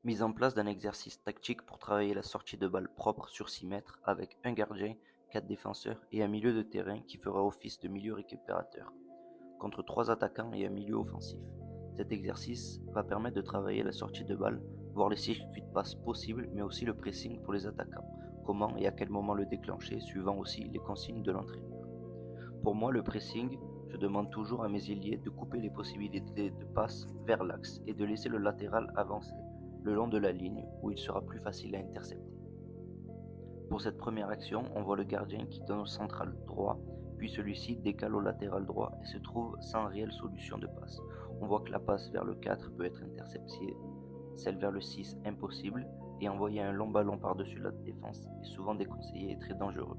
Mise en place d'un exercice tactique pour travailler la sortie de balle propre sur 6 mètres avec un gardien, 4 défenseurs et un milieu de terrain qui fera office de milieu récupérateur, contre 3 attaquants et un milieu offensif. Cet exercice va permettre de travailler la sortie de balle, voir les circuits de passe possibles, mais aussi le pressing pour les attaquants, comment et à quel moment le déclencher, suivant aussi les consignes de l'entraîneur. Pour moi, le pressing, je demande toujours à mes ailiers de couper les possibilités de passe vers l'axe et de laisser le latéral avancer le long de la ligne où il sera plus facile à intercepter. Pour cette première action, on voit le gardien qui donne au central droit, puis celui-ci décale au latéral droit et se trouve sans réelle solution de passe. On voit que la passe vers le 4 peut être interceptée, celle vers le 6 impossible, et envoyer un long ballon par-dessus la défense est souvent déconseillé et très dangereux.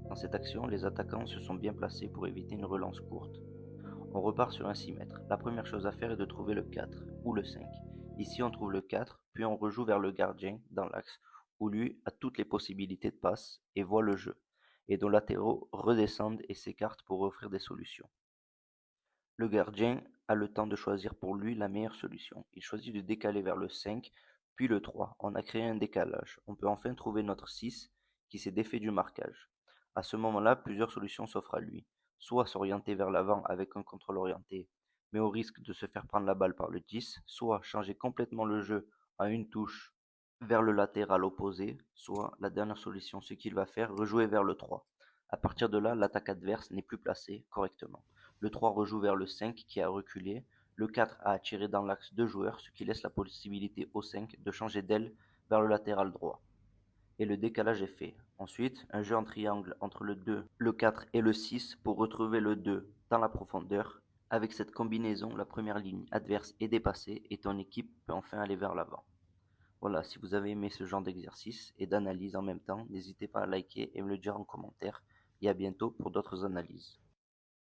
Dans cette action, les attaquants se sont bien placés pour éviter une relance courte. On repart sur un 6 mètres. La première chose à faire est de trouver le 4 ou le 5. Ici, on trouve le 4, puis on rejoue vers le gardien dans l'axe, où lui a toutes les possibilités de passe et voit le jeu, et dont latéraux redescendent et s'écartent pour offrir des solutions. Le gardien a le temps de choisir pour lui la meilleure solution. Il choisit de décaler vers le 5, puis le 3. On a créé un décalage. On peut enfin trouver notre 6 qui s'est défait du marquage. À ce moment-là, plusieurs solutions s'offrent à lui. Soit s'orienter vers l'avant avec un contrôle orienté, mais au risque de se faire prendre la balle par le 10, soit changer complètement le jeu à une touche vers le latéral opposé, soit la dernière solution, ce qu'il va faire, rejouer vers le 3. À partir de là, l'attaque adverse n'est plus placée correctement. Le 3 rejoue vers le 5 qui a reculé, le 4 a attiré dans l'axe deux joueurs, ce qui laisse la possibilité au 5 de changer d'aile vers le latéral droit. Et le décalage est fait. Ensuite, un jeu en triangle entre le 2, le 4 et le 6 pour retrouver le 2 dans la profondeur. Avec cette combinaison, la première ligne adverse est dépassée et ton équipe peut enfin aller vers l'avant. Voilà, si vous avez aimé ce genre d'exercice et d'analyse en même temps, n'hésitez pas à liker et me le dire en commentaire. Et à bientôt pour d'autres analyses.